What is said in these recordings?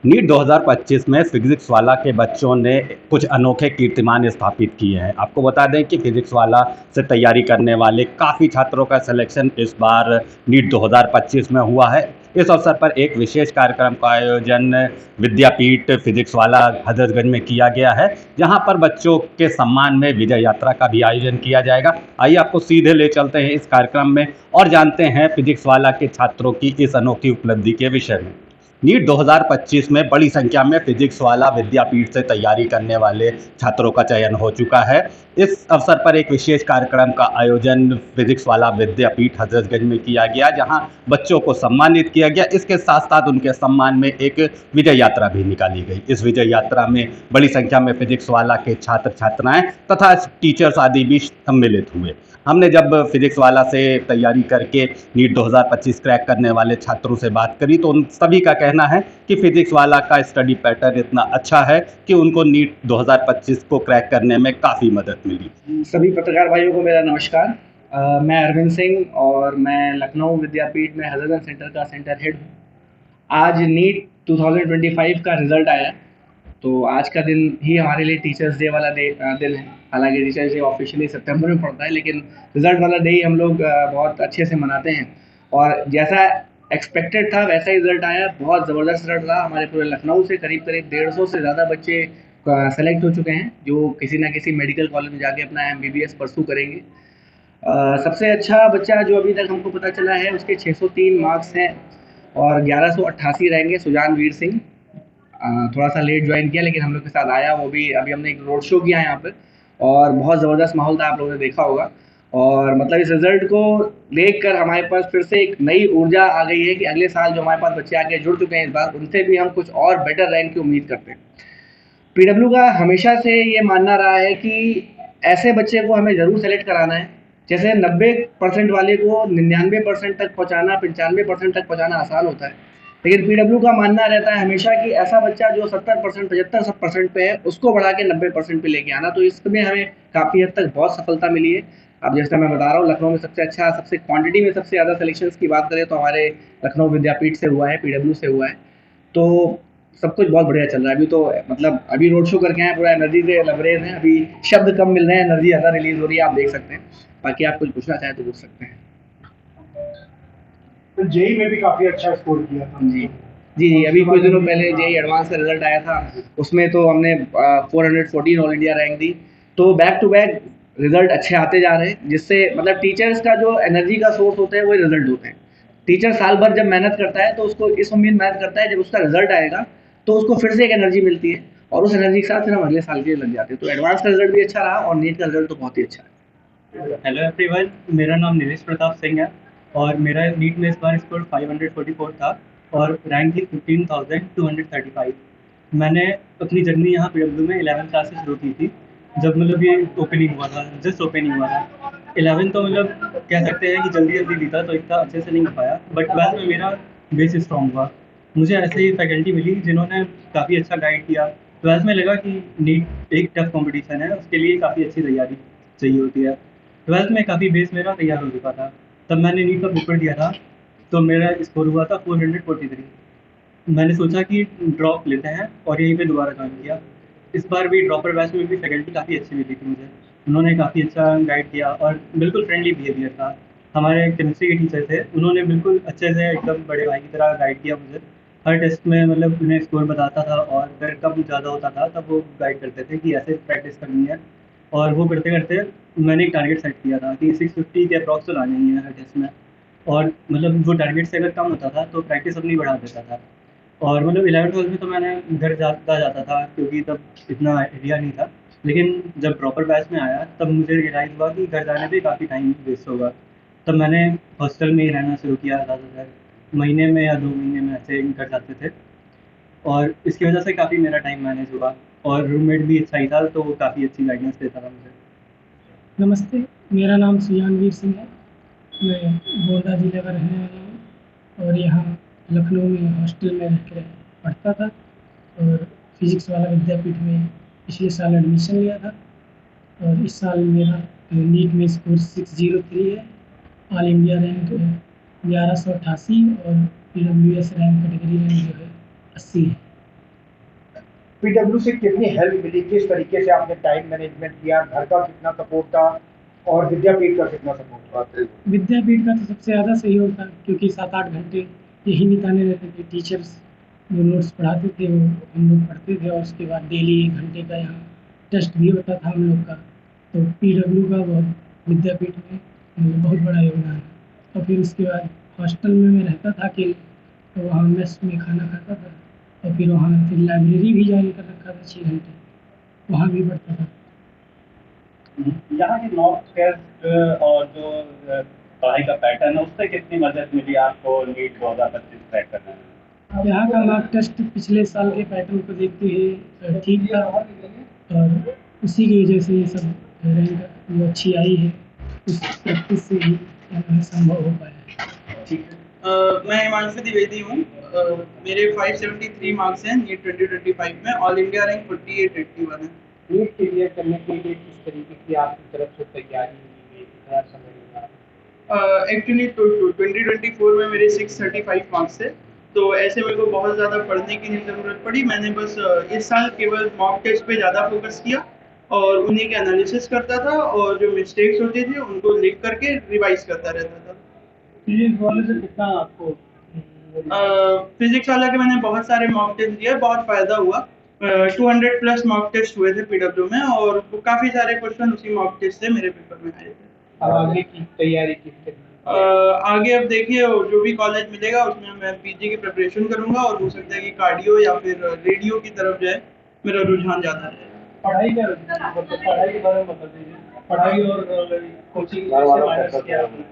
NEET 2025 में physics वाला के बच्चों ने कुछ अनोखे कीर्तिमान स्थापित किए हैं। आपको बता दें कि फिजिक्स वाला से तैयारी करने वाले काफ़ी छात्रों का सिलेक्शन इस बार नीट 2025 में हुआ है। इस अवसर पर एक विशेष कार्यक्रम का आयोजन विद्यापीठ फिजिक्स वाला हजरतगंज में किया गया है, जहां पर बच्चों के सम्मान में विजय यात्रा का भी आयोजन किया जाएगा। आइए आपको सीधे ले चलते हैं इस कार्यक्रम में और जानते हैं फिजिक्स वाला के छात्रों की इस अनोखी उपलब्धि के विषय में। नीट 2025 में बड़ी संख्या में फिजिक्स वाला विद्यापीठ से तैयारी करने वाले छात्रों का चयन हो चुका है। इस अवसर पर एक विशेष कार्यक्रम का आयोजन फिजिक्स वाला विद्यापीठ हजरतगंज में किया गया, जहां बच्चों को सम्मानित किया गया। इसके साथ साथ उनके सम्मान में एक विजय यात्रा भी निकाली गई। इस विजय यात्रा में बड़ी संख्या में फिजिक्स वाला के छात्र छात्राएं तथा टीचर्स आदि भी सम्मिलित हुए। हमने जब फिजिक्स वाला से तैयारी करके नीट 2025 क्रैक करने वाले छात्रों से बात करी, तो उन सभी का कहना है कि फिजिक्स वाला का स्टडी पैटर्न इतना अच्छा है कि उनको नीट 2025 को क्रैक करने में काफ़ी मदद मिली। सभी पत्रकार भाइयों को मेरा नमस्कार। मैं अरविंद सिंह और मैं लखनऊ विद्यापीठ में हजरतगंज सेंटर का सेंटर हेड हूँ। आज नीट 2025 का रिजल्ट आया, तो आज का दिन ही हमारे लिए टीचर्स डे वाला दिन है। हालांकि टीचर्स डे ऑफिशियली सितंबर में पड़ता है, लेकिन रिजल्ट वाला डे ही हम लोग बहुत अच्छे से मनाते हैं। और जैसा एक्सपेक्टेड था वैसा ही रिजल्ट आया। बहुत ज़बरदस्त रिजल्ट रहा। हमारे पूरे लखनऊ से करीब करीब 150 से ज़्यादा बच्चे सेलेक्ट हो चुके हैं, जो किसी ना किसी मेडिकल कॉलेज में जाके अपना MBBS परसू करेंगे। सबसे अच्छा बच्चा जो अभी तक हमको पता चला है, उसके 603 मार्क्स हैं और 1188 रहेंगे, सुजान वीर सिंह। थोड़ा सा लेट ज्वाइन किया, लेकिन हम लोग के साथ आया। वो भी अभी हमने एक रोड शो किया यहाँ पे और बहुत ज़बरदस्त माहौल था, आप लोगों ने देखा होगा। और मतलब इस रिजल्ट को देखकर हमारे पास फिर से एक नई ऊर्जा आ गई है कि अगले साल जो हमारे पास बच्चे आके जुड़ चुके हैं, इस बार उनसे भी हम कुछ और बेटर रैंक की उम्मीद करते हैं। पीडब्ल्यू का हमेशा से ये मानना रहा है कि ऐसे बच्चे को हमें ज़रूर सेलेक्ट कराना है। जैसे 90% वाले को 99% तक पहुँचाना, 95% तक पहुँचाना आसान होता है, लेकिन पीडब्ल्यू का मानना रहता है हमेशा कि ऐसा बच्चा जो 70%, 75% पे है, उसको बढ़ा के 90% पे लेके आना। तो इसमें हमें काफ़ी हद तक बहुत सफलता मिली है। अब जैसा मैं बता रहा हूँ, लखनऊ में सबसे अच्छा, सबसे क्वांटिटी में सबसे ज़्यादा सिलेक्शंस की बात करें तो हमारे लखनऊ विद्यापीठ से हुआ है, पीडब्ल्यू से हुआ है। तो सब कुछ बहुत बढ़िया चल रहा है। अभी तो मतलब अभी रोड शो करके आए, पूरा एनर्जी से लबरेज हैं। अभी शब्द कम मिल रहे हैं, एनर्जी ज़्यादा रिलीज हो रही है, आप देख सकते हैं। बाकी आप कुछ पूछना चाहें तो पूछ सकते हैं। तो जेई में भी काफी अच्छा स्कोर किया था। जी जी जी, अभी कुछ दिनों पहले जेई एडवांस का रिजल्ट आया था, उसमें तो हमने 414 ऑल इंडिया रैंक दी। तो बैक टू बैक रिजल्ट अच्छे आते जा रहे हैं, जिससे मतलब टीचर्स का जो एनर्जी का सोर्स होता है वो रिजल्ट होते हैं। टीचर साल भर जब मेहनत करता है तो उसको इस उम्मीद मेहनत करता है, जब उसका रिजल्ट आएगा तो उसको फिर से एक एनर्जी मिलती है और उस एनर्जी के साथ फिर हम अगले साल के लिए लग जाते हैं। तो एडवांस का रिजल्ट भी अच्छा रहा और नीट का रिजल्ट तो बहुत ही अच्छा है। हेलो एवरीवन, मेरा नाम नीलेश प्रताप सिंह है और मेरा नीट में इस बार स्कोर 544 था और रैंक थी 15,235। मैंने अपनी जर्नी यहाँ पीडब्ल्यू में 11th क्लास से शुरू की थी, जब मतलब ये ओपनिंग हुआ था, जस्ट ओपनिंग हुआ था। 11th तो मतलब कह सकते हैं कि जल्दी जल्दी दी था, तो इतना अच्छे से नहीं हो पाया, बट 12th में मेरा बेस स्ट्रॉन्ग हुआ। मुझे ऐसे ही फैकल्टी मिली जिन्होंने काफ़ी अच्छा गाइड किया। 12th में लगा कि नीट एक टफ कॉम्पिटिशन है, उसके लिए काफ़ी अच्छी तैयारी चाहिए होती है। 12th में काफ़ी बेस मेरा तैयार हो चुका था। तब मैंने नीट का पेपर दिया था, तो मेरा स्कोर हुआ था 443। मैंने सोचा कि ड्रॉप लेते हैं और यहीं पे दोबारा ज्वाइन किया। इस बार भी ड्रॉपर बैच में भी फैकल्टी काफ़ी अच्छी मिली थी मुझे। उन्होंने काफ़ी अच्छा गाइड किया और बिल्कुल फ्रेंडली बिहेवियर था। हमारे केमिस्ट्री के टीचर थे, उन्होंने बिल्कुल अच्छे से एकदम बड़े भाई की तरह गाइड किया मुझे। हर टेस्ट में मतलब उन्हें स्कोर बताता था और अगर कम ज़्यादा होता था तब वो गाइड करते थे कि ऐसे प्रैक्टिस करनी है। और वो करते करते मैंने एक टारगेट सेट किया था कि 650 के अप्रॉक्स तो लाना ही है हर टेस्ट में। और मतलब वो टारगेट से अगर कम होता था तो प्रैक्टिस अपनी बढ़ा देता था। और मतलब 11th-12th में तो मैंने घर जाता था, क्योंकि तब इतना आइडिया नहीं था। लेकिन जब प्रॉपर बैच में आया तब मुझे रियलाइज़ हुआ कि घर जाने पे काफ़ी टाइम वेस्ट होगा। तब मैंने हॉस्टल में ही रहना शुरू किया ज़्यादातर, महीने में या 2 महीने में ऐसे घर जाते थे। और इसकी वजह से काफ़ी मेरा टाइम मैनेज हुआ और रूममेट भी अच्छा ही था, तो वो काफ़ी अच्छी गाइडेंस देता था मुझे। नमस्ते, मेरा नाम सुजानवीर सिंह है। मैं गोंडा जिले का रहने वाला हूँ और यहाँ लखनऊ में हॉस्टल में रह कर पढ़ता था और फिज़िक्स वाला विद्यापीठ में पिछले साल एडमिशन लिया था। और इस साल मेरा नीट में स्कोर 603 है। ऑल इंडिया रैंक 1188 और PWS रैंक कैटेगरी रैंक जो है 80 है। पीडब्ल्यू से कितनी हेल्प मिली, किस तरीके से आपने टाइम मैनेजमेंट किया, घर का कितना सपोर्ट था और विद्यापीठ का कितना सपोर्ट था? विद्यापीठ का तो सबसे ज़्यादा सहयोग था, क्योंकि 7-8 घंटे यही बिताने रहते थे। टीचर्स जो नोट्स पढ़ाते थे वो हम लोग पढ़ते थे, और उसके बाद डेली 1 घंटे का यहाँ टेस्ट भी होता था हम लोग का। तो पीडब्ल्यू का बहुत विद्यापीठ में बहुत बड़ा योगदान है। और फिर उसके बाद हॉस्टल में मैं रहता था अकेले, तो वहाँ मेस में खाना खाता था, और फिर वहाँ फिर लाइब्रेरी भी ज्वाइन कर रखा था 6 घंटे, वहाँ भी पढ़ता था। यहाँ के मॉक टेस्ट और जो पढ़ाई का पैटर्न है उससे कितनी मदद मिली आपको नीट 2025 क्रैक करने में? यहाँ का मॉक टेस्ट पिछले साल के पैटर्न को देखते हुए ठीक था, और उसी की वजह से ये सब रैंक जो अच्छी आई है, उस प्रैक्टिस से ही संभव हो पाया है। ठीक है। मैं हिमांशु द्विवेदी हूँ। मेरे 573 मार्क्स हैं नीट 2025 में। ऑल इंडिया रैंक 4881 है। नीट क्लियर करने के लिए किस तरीके की आपकी तरफ से तैयारी हुई, कितना समय लगा? एक्चुअली 2024 में मेरे 635 मार्क्स थे, तो ऐसे मेरे को बहुत ज़्यादा पढ़ने की नहीं ज़रूरत पड़ी। मैंने बस इस साल केवल मॉक टेस्ट पे ज़्यादा फोकस किया और उन्हीं के एनालिसिस करता था, और जो मिस्टेक्स होते थे उनको लिख करके रिवाइज करता रहता था। फिजिक्स वाले से कितना आपको? फिजिक्स वाला के मैंने बहुत सारे मॉक टेस्ट दिए, बहुत फ़ायदा हुआ। 200 प्लस मॉक टेस्ट हुए थे पीडब्ल्यू में, और काफ़ी सारे क्वेश्चन उसी मॉक टेस्ट से मेरे पेपर में आए थे। अब आगे की तैयारी किस तरीके? आगे अब देखिए, जो भी कॉलेज मिलेगा उसमें मैं पीजी की प्रिपरेशन करूंगा, और हो सकता है कि कार्डियो या फिर रेडियो की तरफ जाए मेरा रुझान ज़्यादा है। पढ़ाई का मतलब पढ़ाई के बारे में बता दीजिए, पढ़ाई और कोचिंग कैसे मैनेज किया आपने?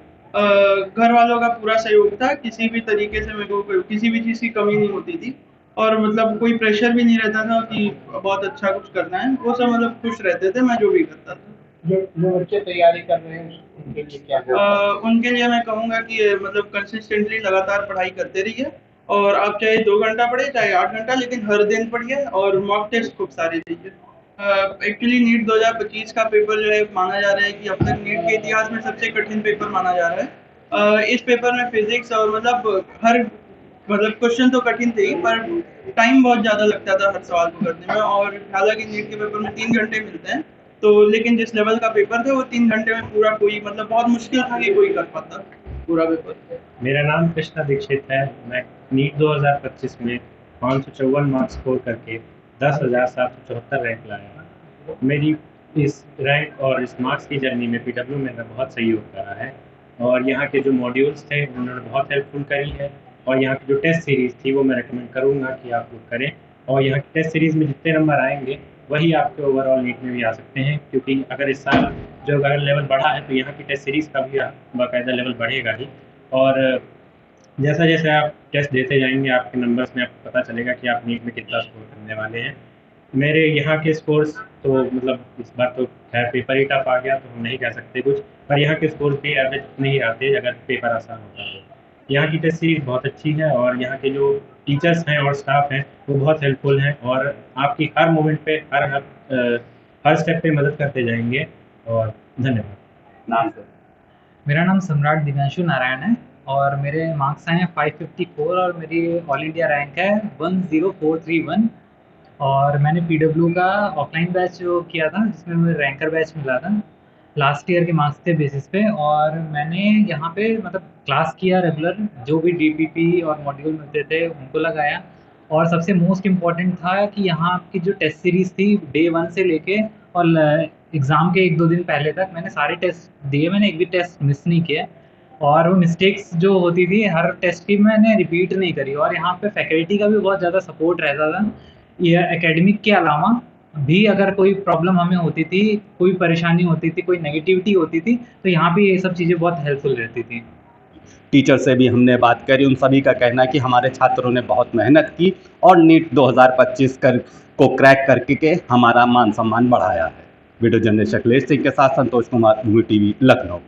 घर वालों का पूरा सहयोग था, किसी भी तरीके से मेरे को किसी भी चीज़ की कमी नहीं होती थी, और मतलब कोई प्रेशर भी नहीं रहता था कि बहुत अच्छा कुछ करना है। वो सब मतलब खुश रहते थे मैं जो भी करता था। जो बच्चे तैयारी कर रहे हैं उनके लिए क्या उनके लिए मैं कहूँगा कि मतलब कंसिस्टेंटली लगातार पढ़ाई करते रहिए, और आप चाहे 2 घंटा पढ़े चाहे 8 घंटा, लेकिन हर दिन पढ़िए, और मॉक टेस्ट खूब सारे दीजिए। एक्चुअली नीट 2025 का पेपर जो है माना जा रहा है कि अब तक नीट के इतिहास में सबसे कठिन पेपर माना जा रहा है। इस पेपर में फिजिक्स और मतलब क्वेश्चन तो कठिन थे ही, पर टाइम बहुत ज़्यादा लगता था हर सवाल को करने में। और हालांकि नीट के पेपर में 3 घंटे मिलते हैं, तो लेकिन जिस लेवल का पेपर था वो 3 घंटे में पूरा कोई मतलब बहुत मुश्किल था कि कोई कर पाता पूरा पेपर। मेरा नाम कृष्णा दीक्षित है। मैं नीट 2025 में 554 मार्क्स स्कोर करके 10,774 रैंक लाया। मेरी इस रैंक और इस मार्क्स की जर्नी में पीडब्ल्यू मेरा बहुत सहयोग करा है, और यहाँ के जो मॉड्यूल्स थे उन्होंने बहुत हेल्पफुल करी है। और यहाँ की जो टेस्ट सीरीज़ थी वो मैं रेकमेंड करूँगा कि आप लोग करें, और यहाँ की टेस्ट सीरीज़ में जितने नंबर आएंगे वही आपके ओवरऑल नीट में भी आ सकते हैं, क्योंकि अगर इस साल जो अगर लेवल बढ़ा है तो यहाँ की टेस्ट सीरीज़ का भी बाकायदा लेवल बढ़ेगा ही। और जैसा जैसे आप टेस्ट देते जाएंगे आपके नंबर्स में आपको पता चलेगा कि आप नीट में कितना स्कोर करने वाले हैं। मेरे यहाँ के स्कोर्स तो मतलब इस बार तो खैर पेपर ही टफ आ गया तो हम नहीं कह सकते कुछ, पर यहाँ के स्कोर्स भी एवरेज नहीं आते अगर पेपर आसान होता है। यहाँ की टेस्ट सीरीज बहुत अच्छी है, और यहाँ के जो टीचर्स हैं और स्टाफ हैं वो बहुत हेल्पफुल हैं, और आपकी हर मोमेंट पे हर स्टेप पे मदद करते जाएंगे। और धन्यवाद। नाम से मेरा नाम सम्राट दिव्यांशु नारायण है, और मेरे मार्क्स आए हैं 554, और मेरी ऑल इंडिया रैंक है 10431। और मैंने पीडब्ल्यू का ऑफलाइन बैच जो किया था जिसमें मुझे रैंकर बैच मिला था, लास्ट ईयर के मार्क्स के बेसिस पे। और मैंने यहाँ पे मतलब क्लास किया रेगुलर, जो भी डीपीपी और मॉड्यूल मिलते थे उनको लगाया। और सबसे मोस्ट इम्पॉर्टेंट था कि यहाँ की जो टेस्ट सीरीज़ थी डे 1 से लेके और एग्ज़ाम के 1-2 दिन पहले तक मैंने सारे टेस्ट दिए, मैंने एक भी टेस्ट मिस नहीं किया। और वो मिस्टेक्स जो होती थी हर टेस्ट की मैंने रिपीट नहीं करी। और यहाँ पे फैकल्टी का भी बहुत ज़्यादा सपोर्ट रहता था। ये एकेडमिक के अलावा भी अगर कोई प्रॉब्लम हमें होती थी, कोई परेशानी होती थी, कोई नेगेटिविटी होती थी, तो यहाँ पे ये सब चीज़ें बहुत हेल्पफुल रहती थी। टीचर से भी हमने बात करी, उन सभी का कहना है कि हमारे छात्रों ने बहुत मेहनत की और नीट 2025 को क्रैक करके हमारा मान सम्मान बढ़ाया है। वीडियो जर्नलिस्ट अखिलेश सिंह के साथ संतोष कुमार, भूमि टीवी, लखनऊ।